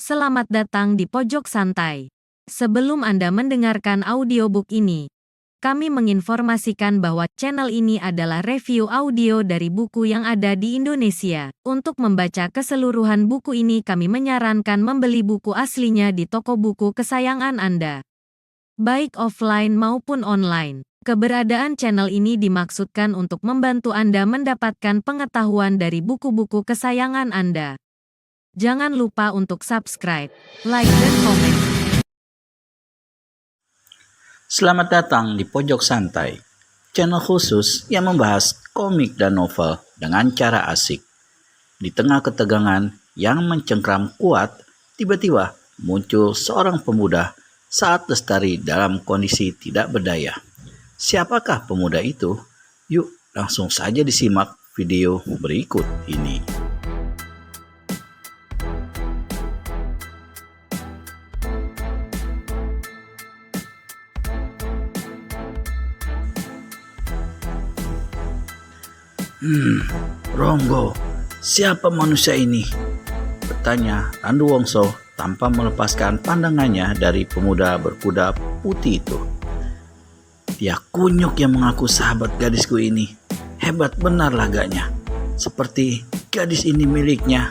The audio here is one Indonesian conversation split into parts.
Selamat datang di Pojok Santai. Sebelum Anda mendengarkan audiobook ini, kami menginformasikan bahwa channel ini adalah review audio dari buku yang ada di Indonesia. Untuk membaca keseluruhan buku ini, kami menyarankan membeli buku aslinya di toko buku kesayangan Anda, baik offline maupun online. Keberadaan channel ini dimaksudkan untuk membantu Anda mendapatkan pengetahuan dari buku-buku kesayangan Anda. Jangan lupa untuk subscribe, like, dan komen. Selamat datang di Pojok Santai, channel khusus yang membahas komik dan novel dengan cara asik. Di tengah ketegangan yang mencengkram kuat, tiba-tiba muncul seorang pemuda saat Lestari dalam kondisi tidak berdaya. Siapakah pemuda itu? Yuk langsung saja disimak video berikut ini. Ronggo, siapa manusia ini? Bertanya Randu Wongso tanpa melepaskan pandangannya dari pemuda berkuda putih itu. Dia kunyuk yang mengaku sahabat gadisku ini. Hebat benar laganya. Seperti gadis ini miliknya.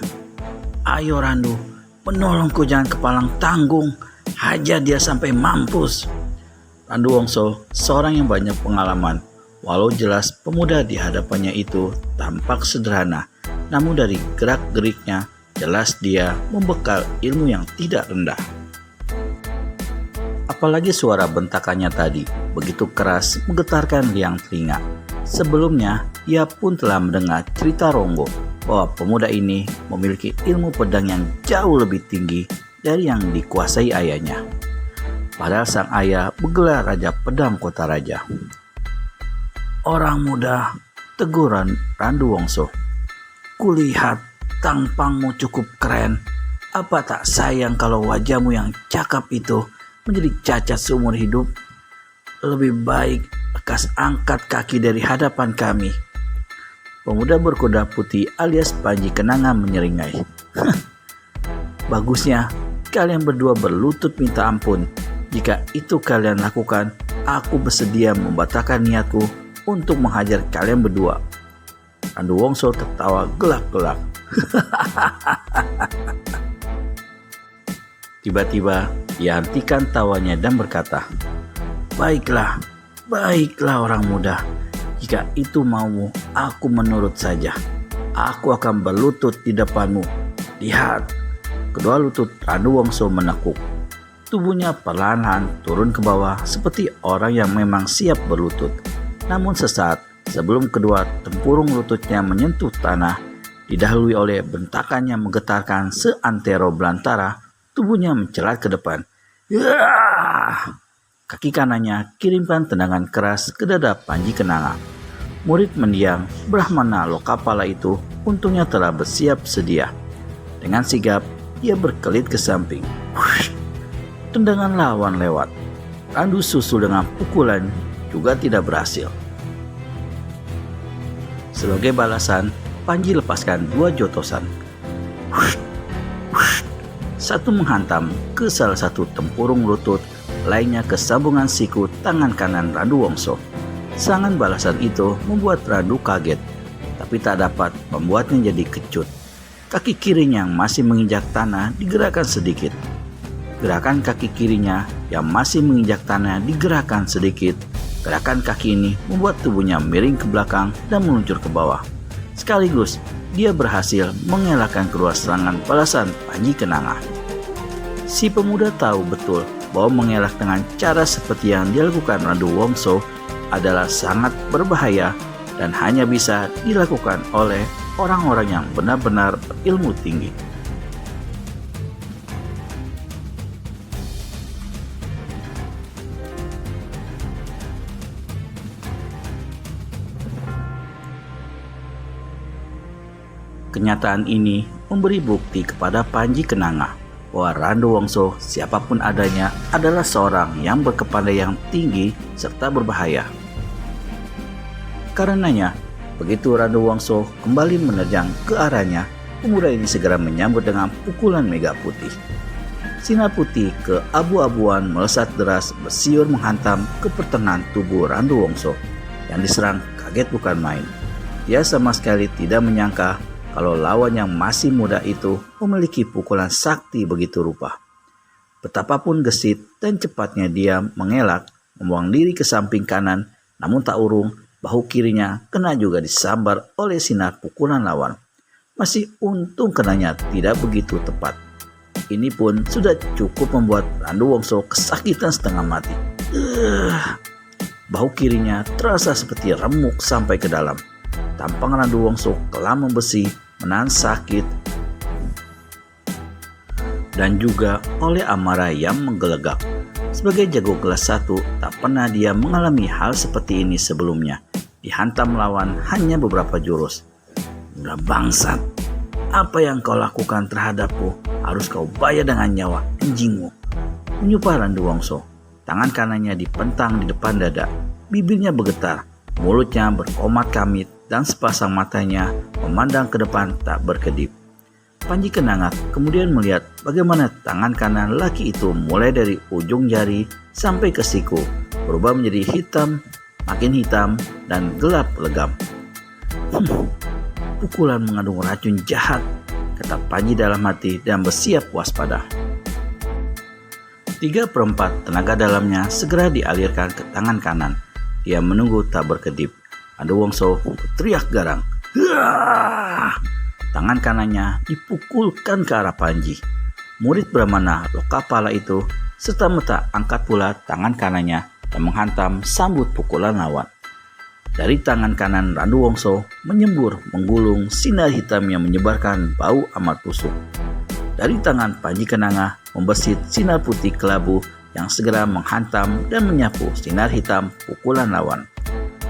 Ayo Randu, menolongku, jangan kepalang tanggung. Hajar dia sampai mampus. Randu Wongso seorang yang banyak pengalaman. Walau jelas pemuda di hadapannya itu tampak sederhana, namun dari gerak-geriknya jelas dia membekal ilmu yang tidak rendah. Apalagi suara bentakannya tadi begitu keras menggetarkan liang telinga. Sebelumnya ia pun telah mendengar cerita Ronggo bahwa pemuda ini memiliki ilmu pedang yang jauh lebih tinggi dari yang dikuasai ayahnya. Padahal sang ayah bergelar Raja Pedang Kota Raja. Orang muda, teguran Randu Wongso. Kulihat tampangmu cukup keren. Apa tak sayang kalau wajahmu yang cakap itu menjadi cacat seumur hidup? Lebih baik lekas angkat kaki dari hadapan kami. Pemuda berkuda putih alias Panji Kenanga menyeringai. Bagusnya kalian berdua berlutut minta ampun. Jika itu kalian lakukan, aku bersedia membatalkan niatku untuk menghajar kalian berdua. Randu Wongso tertawa gelak-gelak. Tiba-tiba ia hentikan tawanya dan berkata, baiklah orang muda. Jika itu maumu, aku menurut saja. Aku akan berlutut di depanmu. Lihat. Kedua lutut Randu Wongso menekuk. Tubuhnya perlahan turun ke bawah seperti orang yang memang siap berlutut. Namun sesaat sebelum kedua tempurung lututnya menyentuh tanah, didahului oleh bentakan yang menggetarkan seantero belantara, tubuhnya mencelat ke depan. Yah! Kaki kanannya kirimkan tendangan keras ke dada Panji Kenanga. Murid mendiang Brahmana Lokapala itu untungnya telah bersiap sedia. Dengan sigap, ia berkelit ke samping. Wush! Tendangan lawan lewat. Randu susul dengan pukulan juga tidak berhasil. Sebagai balasan, Panji lepaskan dua jotosan. Satu menghantam ke salah satu tempurung lutut, lainnya ke sambungan siku tangan kanan Randu Wongso. Serangan balasan itu membuat Randu kaget, tapi tak dapat membuatnya jadi kecut. Kaki kirinya yang masih menginjak tanah digerakkan sedikit. Gerakan kaki kirinya yang masih menginjak tanah digerakkan sedikit. Gerakan kaki ini membuat tubuhnya miring ke belakang dan meluncur ke bawah. Sekaligus, dia berhasil mengelakkan kedua serangan balasan Panji Kenanga. Si pemuda tahu betul bahwa mengelak dengan cara seperti yang dilakukan Randu Wongso adalah sangat berbahaya dan hanya bisa dilakukan oleh orang-orang yang benar-benar berilmu tinggi. Kenyataan ini memberi bukti kepada Panji Kenanga bahwa Randu Wongso siapapun adanya adalah seorang yang berkepandaian tinggi serta berbahaya. Karenanya, begitu Randu Wongso kembali menerjang ke arahnya, pemuda ini segera menyambut dengan pukulan mega putih. Sinar putih keabu-abuan melesat deras bersiul menghantam ke pertengahan tubuh Randu Wongso yang diserang kaget bukan main. Dia sama sekali tidak menyangka kalau lawan yang masih muda itu memiliki pukulan sakti begitu rupa. Betapapun gesit dan cepatnya dia mengelak, membuang diri ke samping kanan, namun tak urung bahu kirinya kena juga disambar oleh sinar pukulan lawan. Masih untung kenanya tidak begitu tepat. Ini pun sudah cukup membuat Randu Wongso kesakitan setengah mati. Bahu kirinya terasa seperti remuk sampai ke dalam. Tampang Randu Wongso kelam membesi, menahan sakit, dan juga oleh amarah yang menggelegak. Sebagai jago kelas 1, tak pernah dia mengalami hal seperti ini sebelumnya. Dihantam lawan hanya beberapa jurus. Udah bangsat, apa yang kau lakukan terhadapku harus kau bayar dengan nyawa anjingmu. Menyupah Randu Wongso. Tangan kanannya dipentang di depan dada. Bibirnya bergetar, mulutnya berkomat kamit, dan sepasang matanya memandang ke depan tak berkedip. Panji Kenanga kemudian melihat bagaimana tangan kanan laki itu mulai dari ujung jari sampai ke siku berubah menjadi hitam, makin hitam, dan gelap legam. Pukulan mengandung racun jahat, kata Panji dalam hati dan bersiap waspada. 3/4 tenaga dalamnya segera dialirkan ke tangan kanan. Dia menunggu tak berkedip. Randu Wongso teriak garang. Tangan kanannya dipukulkan ke arah Panji. Murid Brahmana Lokapala itu serta merta angkat pula tangan kanannya dan menghantam sambut pukulan lawan. Dari tangan kanan Randu Wongso menyembur menggulung sinar hitam yang menyebarkan bau amat busuk. Dari tangan Panji Kenanga membesit sinar putih kelabu yang segera menghantam dan menyapu sinar hitam pukulan lawan.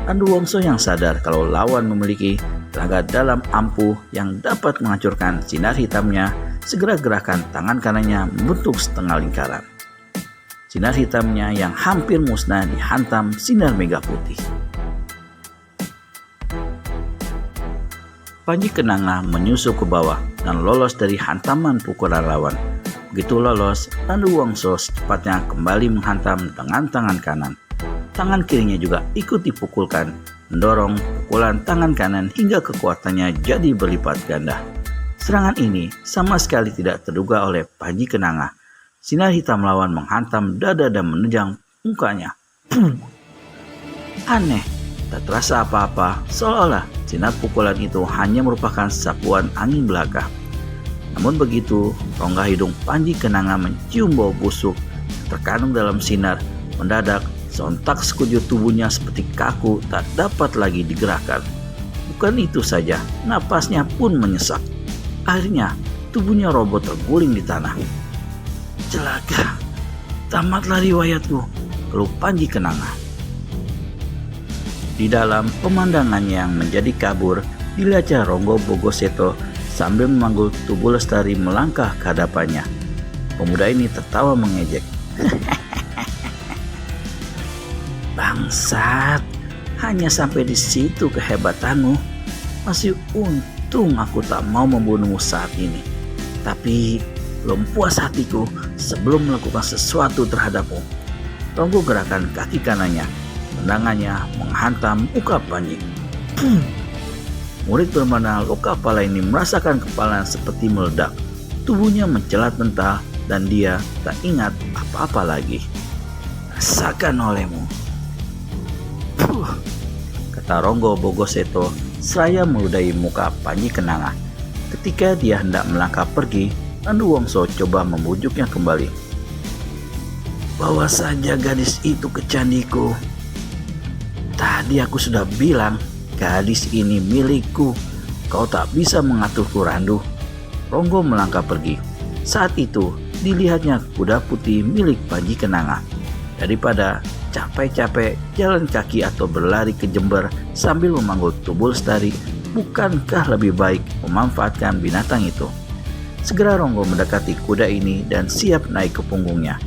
Randu Wongso yang sadar kalau lawan memiliki tenaga dalam ampuh yang dapat menghancurkan sinar hitamnya, segera gerakan tangan kanannya membentuk setengah lingkaran. Sinar hitamnya yang hampir musnah dihantam sinar mega putih. Panji Kenanga menyusup ke bawah dan lolos dari hantaman pukulan lawan. Begitu lolos, Randu Wongso secepatnya kembali menghantam dengan tangan kanan. Tangan kirinya juga ikut dipukulkan, mendorong pukulan tangan kanan hingga kekuatannya jadi berlipat ganda. Serangan ini sama sekali tidak terduga oleh Panji Kenanga. Sinar hitam lawan menghantam dada dan menunjang mukanya. Aneh, tak terasa apa-apa, seolah-olah sinar pukulan itu hanya merupakan sapuan angin belaka. Namun begitu, rongga hidung Panji Kenanga mencium bau busuk terkandung dalam sinar. Mendadak, sontak sekujur tubuhnya seperti kaku tak dapat lagi digerakkan. Bukan itu saja, napasnya pun menyesak. Akhirnya, tubuhnya roboh terguling di tanah. Celaka, tamatlah riwayatku, keluh Panji Kenanga. Di dalam pemandangan yang menjadi kabur, dilihatnya Ronggo Bogoseto sambil memanggul Tubuh Lestari melangkah ke hadapannya. Pemuda ini tertawa mengejek. Bangsat, hanya sampai di situ kehebatanmu. Masih untung aku tak mau membunuhmu saat ini. Tapi belum puas hatiku sebelum melakukan sesuatu terhadapmu. Ronggo gerakan kaki kanannya. Tendangannya menghantam muka Panji. Murid Brahmana Lokapala ini merasakan kepala seperti meledak. Tubuhnya mencelat mentah dan dia tak ingat apa-apa lagi. Rasakan olehmu, kata Ronggo Bogoseto seraya meludahi muka Panji Kenanga. Ketika dia hendak melangkah pergi, Randu Wongso coba membujuknya kembali. Bawa saja gadis itu ke candiku. Tadi aku sudah bilang, gadis ini milikku. Kau tak bisa mengaturku, Randu. Ronggo melangkah pergi. Saat itu, dilihatnya kuda putih milik Panji Kenanga. Daripada capek-capek jalan kaki atau berlari ke Jember sambil memanggul Tubuh Lestari, bukankah lebih baik memanfaatkan binatang itu? Segera Ronggo mendekati kuda ini dan siap naik ke punggungnya.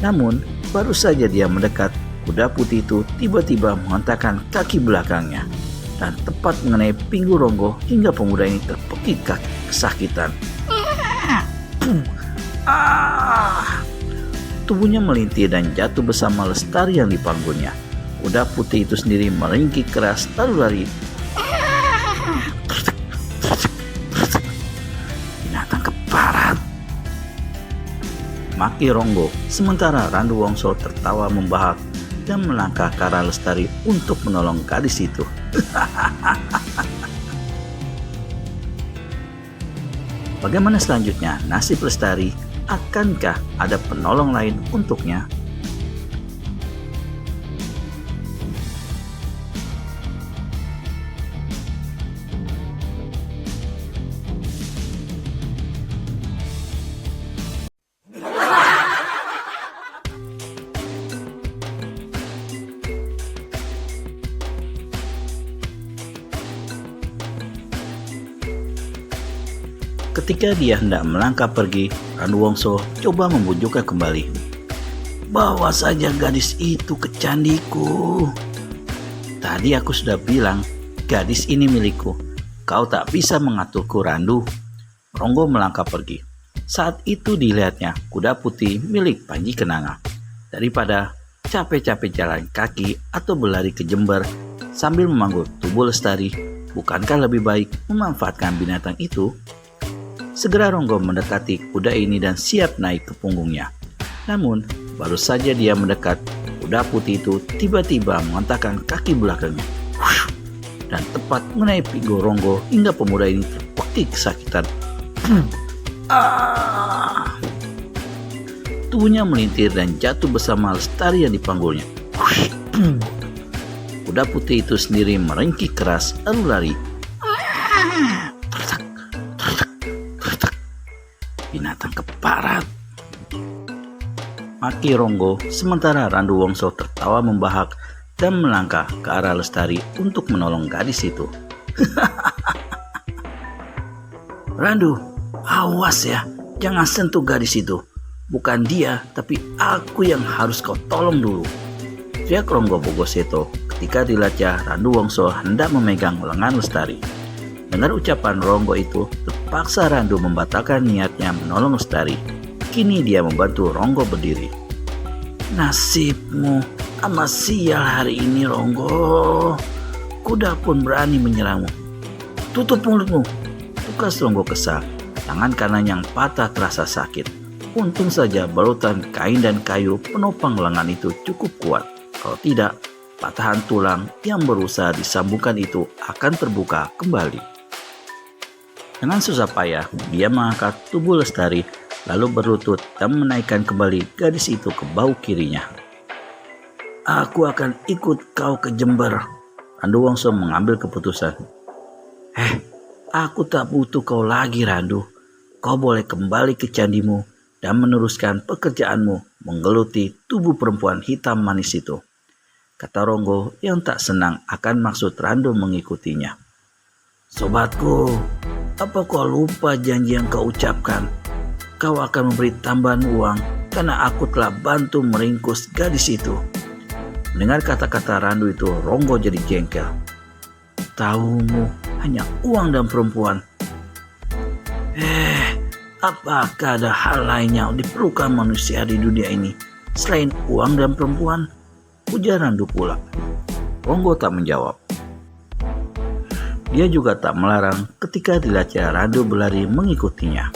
Namun, baru saja dia mendekat, kuda putih itu tiba-tiba mengontakkan kaki belakangnya. dan tepat mengenai pinggul Ronggo hingga pemuda ini terpekik kesakitan. Tubuhnya melintir dan jatuh bersama Lestari yang dipanggulnya. Kuda putih itu sendiri meringkik keras lalu lari. Binatang keparat, maki Ronggo, sementara Randu Wongso tertawa membahak dan melangkah ke arah Lestari untuk menolong gadis itu. Bagaimana selanjutnya nasib Lestari? Akankah ada penolong lain untuknya? Ketika dia hendak melangkah pergi, Randu Wongso coba membujuknya kembali. Bawa saja gadis itu ke candiku. Tadi aku sudah bilang, gadis ini milikku. Kau tak bisa mengaturku, Randu. Ronggo melangkah pergi. Saat itu dilihatnya kuda putih milik Panji Kenanga. Daripada capek-capek jalan kaki atau berlari ke Jember sambil memanggul tubuh Lestari, bukankah lebih baik memanfaatkan binatang itu? Segera Ronggo mendekati kuda ini dan siap naik ke punggungnya. Namun, baru saja dia mendekat, kuda putih itu tiba-tiba mengontakkan kaki belakangnya. Dan tepat mengenai pinggul Ronggo hingga pemuda ini terpekik kesakitan. Tubuhnya melintir dan jatuh bersama Lestari yang dipanggulnya. Kuda putih itu sendiri meringkik keras lalu lari. Binatang keparat, maki Ronggo, sementara Randu Wongso tertawa membahak dan melangkah ke arah Lestari untuk menolong gadis itu. Randu, awas ya, jangan sentuh gadis itu. Bukan dia, tapi aku yang harus kau tolong dulu. Teriak Ronggo Bogoseto ketika dilihatnya Randu Wongso hendak memegang lengan Lestari. Dengar ucapan Ronggo itu, terpaksa Randu membatalkan niatnya menolong Lestari. Kini dia membantu Ronggo berdiri. Nasibmu amat sial hari ini, Ronggo. Kuda pun berani menyerangmu. Tutup mulutmu, tukas Ronggo kesal. Tangan kanan yang patah terasa sakit. Untung saja balutan kain dan kayu penopang lengan itu cukup kuat. Kalau tidak, patahan tulang yang berusaha disambungkan itu akan terbuka kembali. Dengan susah payah, dia mengangkat tubuh Lestari, lalu berlutut dan menaikkan kembali gadis itu ke bahu kirinya. Aku akan ikut kau ke Jember. Randu Wongso mengambil keputusan. Aku tak butuh kau lagi, Randu. Kau boleh kembali ke candimu dan meneruskan pekerjaanmu menggeluti tubuh perempuan hitam manis itu, kata Ronggo yang tak senang akan maksud Randu mengikutinya. Sobatku, apa kau lupa janji yang kau ucapkan? Kau akan memberi tambahan uang karena aku telah bantu meringkus gadis itu. Mendengar kata-kata Randu itu, Ronggo jadi jengkel. Tahumu hanya uang dan perempuan. Apakah ada hal lain yang diperlukan manusia di dunia ini selain uang dan perempuan? Ujar Randu pula. Ronggo tak menjawab. Dia juga tak melarang ketika dilihatnya Randu berlari mengikutinya.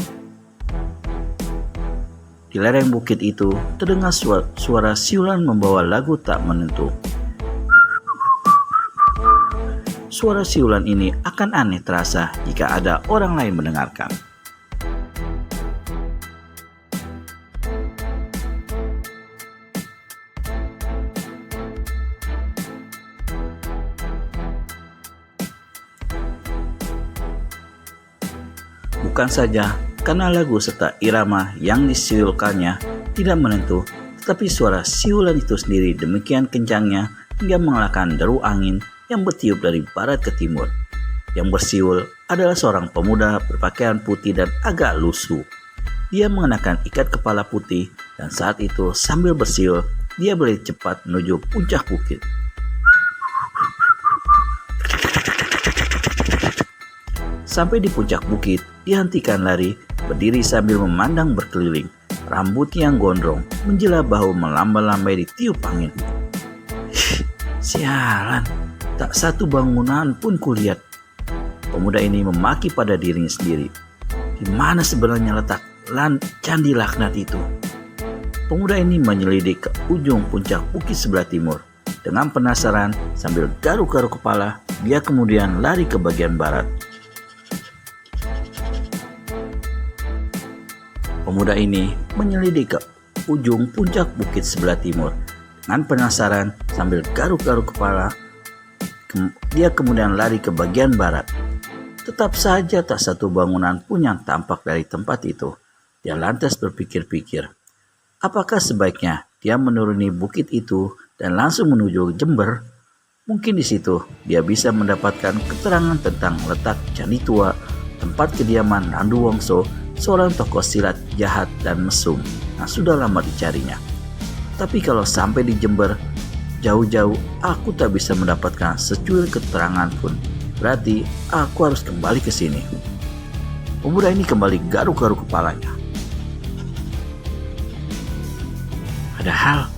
Di lereng bukit itu terdengar suara siulan membawa lagu tak menentu. Suara siulan ini akan aneh terasa jika ada orang lain mendengarkan. Bukan saja karena lagu serta irama yang disiulkannya tidak menentu, tetapi suara siulan itu sendiri demikian kencangnya hingga mengalahkan deru angin yang bertiup dari barat ke timur. Yang bersiul adalah seorang pemuda berpakaian putih dan agak lusuh. Dia mengenakan ikat kepala putih dan saat itu sambil bersiul, dia berlari cepat menuju puncak bukit. Sampai di puncak bukit, dia hentikan lari, berdiri sambil memandang berkeliling. Rambutnya yang gondrong, menjela bahu melambai-lambai ditiup angin. Sialan, tak satu bangunan pun kulihat. Pemuda ini memaki pada dirinya sendiri. Di mana sebenarnya letak candi laknat itu? Pemuda ini menyelidik ke ujung puncak bukit sebelah timur. Dengan penasaran, sambil garuk-garuk kepala, dia kemudian lari ke bagian barat. Pemuda ini menyelidik ke ujung puncak bukit sebelah timur. Dengan penasaran, sambil garuk-garuk kepala, dia kemudian lari ke bagian barat. Tetap saja tak satu bangunan pun yang tampak dari tempat itu. Dia lantas berpikir-pikir, apakah sebaiknya dia menuruni bukit itu dan langsung menuju Jember? Mungkin di situ dia bisa mendapatkan keterangan tentang letak candi tua, tempat kediaman Randu Wongso, seorang tokoh silat jahat dan mesum yang sudah lama dicarinya. Tapi kalau sampai di Jember, jauh-jauh aku tak bisa mendapatkan secuil keterangan pun. Berarti aku harus kembali ke sini. Pemuda ini kembali garuk-garuk kepalanya. Padahal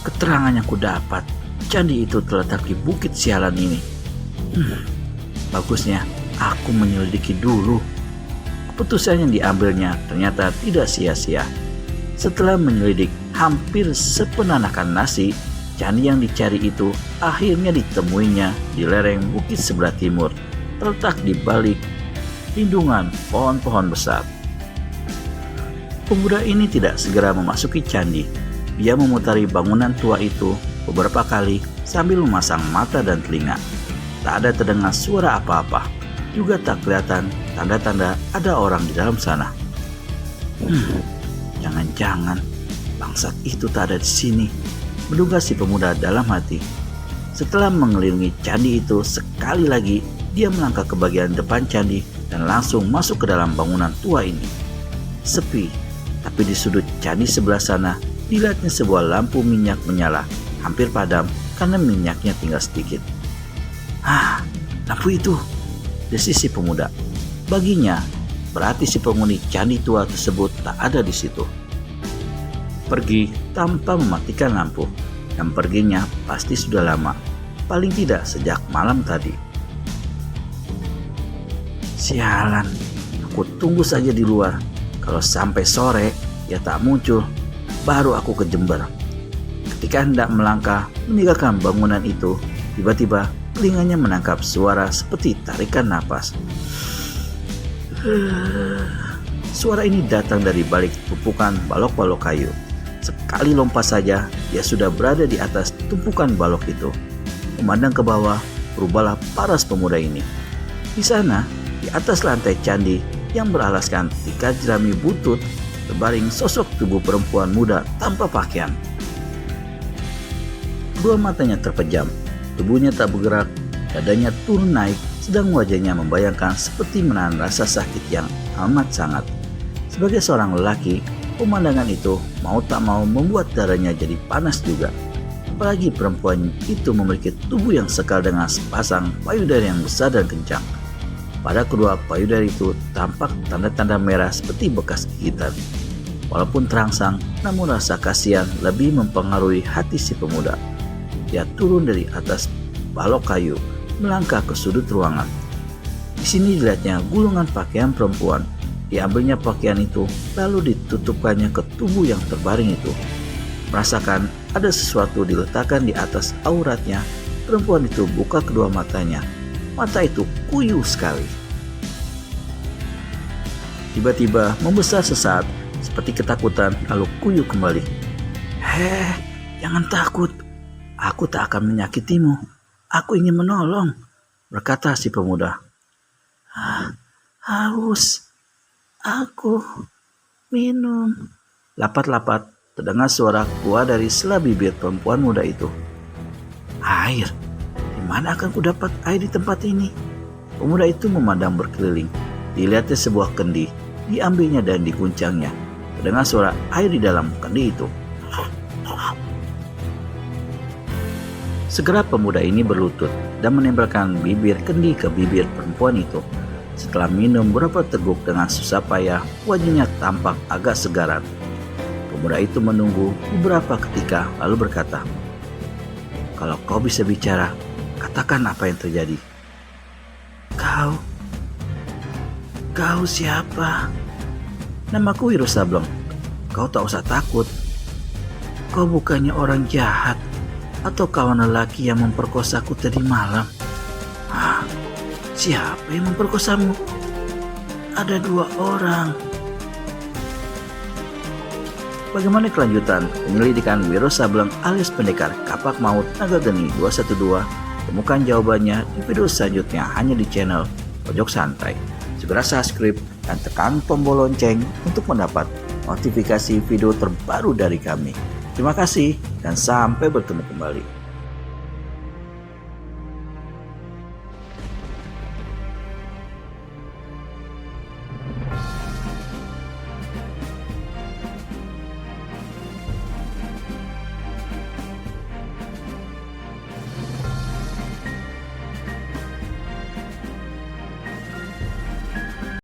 keterangan yang ku dapat, candi itu terletak di bukit sialan ini. Bagusnya aku menyelidiki dulu. Keputusan yang diambilnya ternyata tidak sia-sia. Setelah menyelidik hampir sepenanakan nasi, candi yang dicari itu akhirnya ditemuinya di lereng bukit sebelah timur, terletak di balik lindungan pohon-pohon besar. Pemuda ini tidak segera memasuki candi. Dia memutari bangunan tua itu beberapa kali sambil memasang mata dan telinga. Tak ada terdengar suara apa-apa, juga tak kelihatan tanda-tanda ada orang di dalam sana. Jangan-jangan bangsat itu tak ada di sini, menduga si pemuda dalam hati. Setelah mengelilingi candi itu sekali lagi, dia melangkah ke bagian depan candi dan langsung masuk ke dalam bangunan tua ini. Sepi, tapi di sudut candi sebelah sana dilihatnya sebuah lampu minyak menyala, hampir padam karena minyaknya tinggal sedikit. Lampu itu, desis si pemuda. Baginya, berarti si penghuni candi tua tersebut tak ada di situ. Pergi tanpa mematikan lampu, dan perginya pasti sudah lama, paling tidak sejak malam tadi. Sialan, aku tunggu saja di luar. Kalau sampai sore, dia tak muncul, baru aku ke Jember. Ketika hendak melangkah meninggalkan bangunan itu, tiba-tiba telinganya menangkap suara seperti tarikan napas. Suara ini datang dari balik tumpukan balok-balok kayu. Sekali lompat saja, dia sudah berada di atas tumpukan balok itu. Memandang ke bawah, berubahlah paras pemuda ini. Di sana, di atas lantai candi yang beralaskan tikar jerami butut, terbaring sosok tubuh perempuan muda tanpa pakaian. Dua matanya terpejam, tubuhnya tak bergerak, dadanya turun naik, sedang wajahnya membayangkan seperti menahan rasa sakit yang amat sangat. Sebagai seorang lelaki, pemandangan itu mau tak mau membuat darahnya jadi panas juga. Apalagi perempuan itu memiliki tubuh yang sekal dengan sepasang payudara yang besar dan kencang. Pada kedua payudara itu tampak tanda-tanda merah seperti bekas gigitan. Walaupun terangsang, namun rasa kasihan lebih mempengaruhi hati si pemuda. Dia turun dari atas balok kayu, melangkah ke sudut ruangan. Di sini dilihatnya gulungan pakaian perempuan. Diambilnya pakaian itu, lalu ditutupkannya ke tubuh yang terbaring itu. Merasakan ada sesuatu diletakkan di atas auratnya, perempuan itu buka kedua matanya. Mata itu kuyuh sekali. Tiba-tiba membesar sesaat, seperti ketakutan, lalu kuyuh kembali. Jangan takut. Aku tak akan menyakitimu. Aku ingin menolong, berkata si pemuda. Haus. Aku minum. Lapat-lapat terdengar suara keluar dari sela bibir perempuan muda itu. Air? Di mana akan ku dapat air di tempat ini? Pemuda itu memandang berkeliling. Dilihatnya sebuah kendi, diambilnya dan diguncangnya. Terdengar suara air di dalam kendi itu. Segera pemuda ini berlutut dan menempelkan bibir kendi ke bibir perempuan itu. Setelah minum beberapa teguk dengan susah payah, wajahnya tampak agak segaran. Pemuda itu menunggu beberapa ketika lalu berkata, "Kalau kau bisa bicara, katakan apa yang terjadi." Kau siapa?" "Namaku Wiro Sableng. Kau tak usah takut. Kau bukannya orang jahat atau kawan lelaki yang memperkosaku tadi malam?" "Hah? Siapa yang memperkosamu?" "Ada 2 orang." Bagaimana kelanjutan penyelidikan Wiro Sableng alias pendekar Kapak Maut Naga Geni 212? Temukan jawabannya di video selanjutnya hanya di channel Pojok Santai. Segera subscribe dan tekan tombol lonceng untuk mendapat notifikasi video terbaru dari kami. Terima kasih dan sampai bertemu kembali.